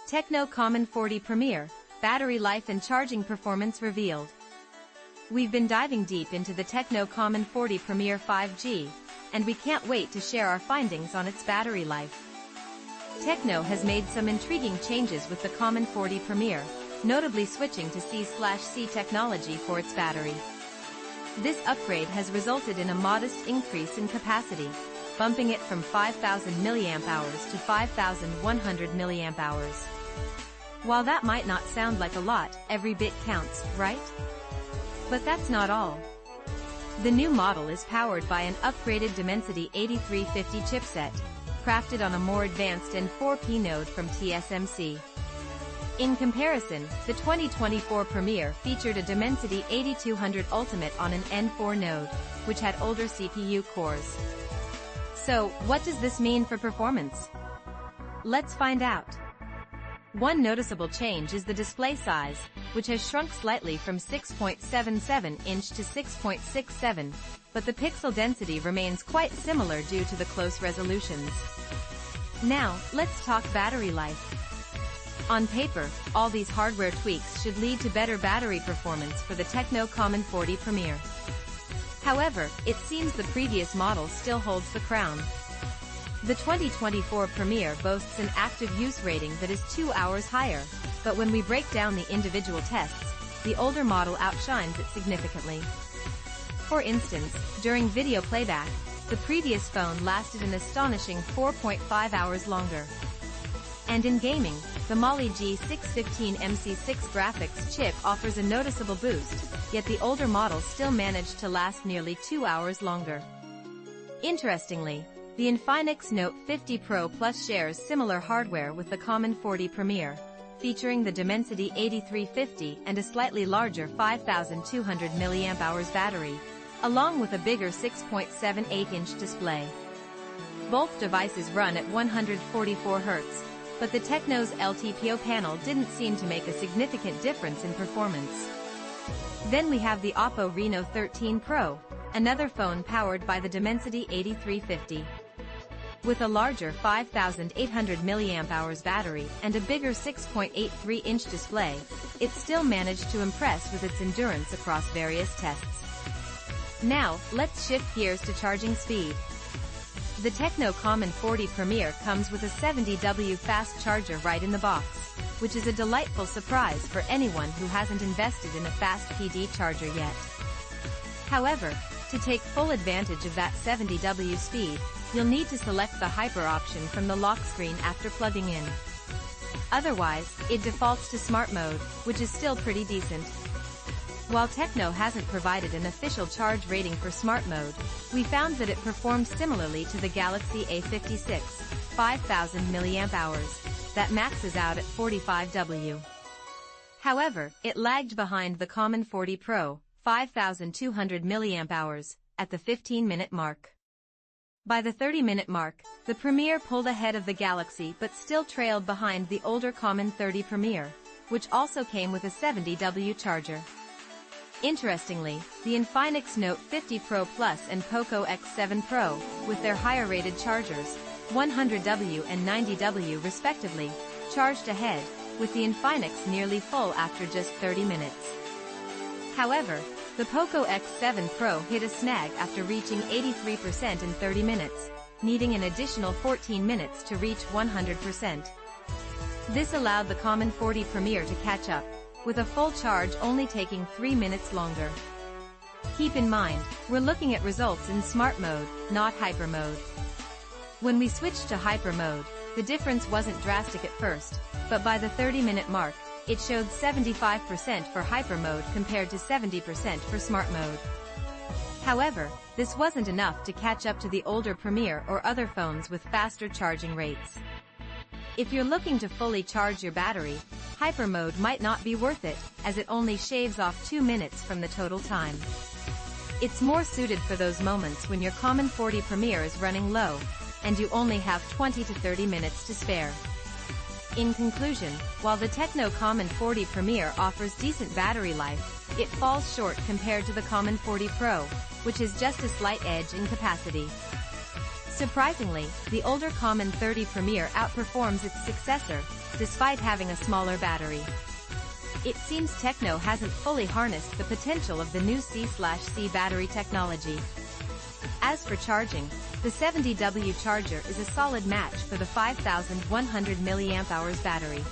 Tecno Camon 40 Premier, battery life and charging performance revealed. We've been diving deep into the Tecno Camon 40 Premier 5G, and we can't wait to share our findings on its battery life. Tecno has made some intriguing changes with the Camon 40 Premier, notably switching to C/C technology for its battery. This upgrade has resulted in a modest increase in capacity, bumping it from 5,000 mAh to 5,100 mAh. While that might not sound like a lot, every bit counts, right? But that's not all. The new model is powered by an upgraded Dimensity 8350 chipset, crafted on a more advanced N4P node from TSMC. In comparison, the 2024 Premier featured a Dimensity 8200 Ultimate on an N4 node, which had older CPU cores. So, what does this mean for performance? Let's find out. One noticeable change is the display size, which has shrunk slightly from 6.77-inch to 6.67, but the pixel density remains quite similar due to the close resolutions. Now, let's talk battery life. On paper, all these hardware tweaks should lead to better battery performance for the Tecno Camon 40 Premier. However, it seems the previous model still holds the crown. The 2024 Premier boasts an active use rating that is 2 hours higher, but when we break down the individual tests, the older model outshines it significantly. For instance, during video playback, the previous phone lasted an astonishing 4.5 hours longer. And in gaming, the Mali G615 MC6 graphics chip offers a noticeable boost, yet the older model still managed to last nearly 2 hours longer. Interestingly, the Infinix Note 50 Pro Plus shares similar hardware with the Camon 40 Premier, featuring the Dimensity 8350 and a slightly larger 5,200 mAh battery, along with a bigger 6.78-inch display. Both devices run at 144 Hz, but the Tecno's LTPO panel didn't seem to make a significant difference in performance. Then we have the Oppo Reno 13 Pro, another phone powered by the Dimensity 8350. With a larger 5,800 mAh battery and a bigger 6.83-inch display, it still managed to impress with its endurance across various tests. Now, let's shift gears to charging speed. The Tecno Camon 40 Premier comes with a 70W fast charger right in the box, which is a delightful surprise for anyone who hasn't invested in a fast PD charger yet. However, to take full advantage of that 70W speed, you'll need to select the Hyper option from the lock screen after plugging in. Otherwise, it defaults to Smart Mode, which is still pretty decent. While Tecno hasn't provided an official charge rating for Smart Mode, we found that it performed similarly to the Galaxy A56, 5,000 mAh, that maxes out at 45W. However, it lagged behind the Camon 40 Pro, 5,200 mAh, at the 15-minute mark. By the 30-minute mark, the Premier pulled ahead of the Galaxy but still trailed behind the older Camon 30 Premier, which also came with a 70W charger. Interestingly, the Infinix Note 50 Pro Plus and Poco X7 Pro, with their higher-rated chargers, 100W and 90W respectively, charged ahead, with the Infinix nearly full after just 30 minutes. However, the Poco X7 Pro hit a snag after reaching 83% in 30 minutes, needing an additional 14 minutes to reach 100%. This allowed the Camon 40 Premier to catch up, with a full charge only taking 3 minutes longer. Keep in mind, we're looking at results in Smart Mode, not Hyper Mode. When we switched to Hyper Mode, the difference wasn't drastic at first, but by the 30-minute mark, it showed 75% for Hyper Mode compared to 70% for Smart Mode. However, this wasn't enough to catch up to the older Premier or other phones with faster charging rates. If you're looking to fully charge your battery, Hyper Mode might not be worth it, as it only shaves off 2 minutes from the total time. It's more suited for those moments when your Camon 40 Premier is running low, and you only have 20 to 30 minutes to spare. In conclusion, while the Tecno Camon 40 Premier offers decent battery life, it falls short compared to the Camon 40 Pro, which is just a slight edge in capacity. Surprisingly, the older Camon 30 Premier outperforms its successor, despite having a smaller battery. It seems Tecno hasn't fully harnessed the potential of the new C/C battery technology. As for charging, the 70W charger is a solid match for the 5100 mAh battery.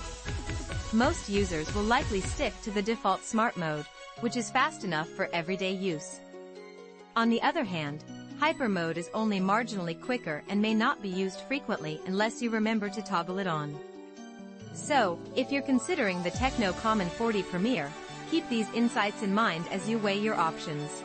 Most users will likely stick to the default smart mode, which is fast enough for everyday use. On the other hand, hyper mode is only marginally quicker and may not be used frequently unless you remember to toggle it on. So, if you're considering the Tecno Camon 40 Premier, keep these insights in mind as you weigh your options.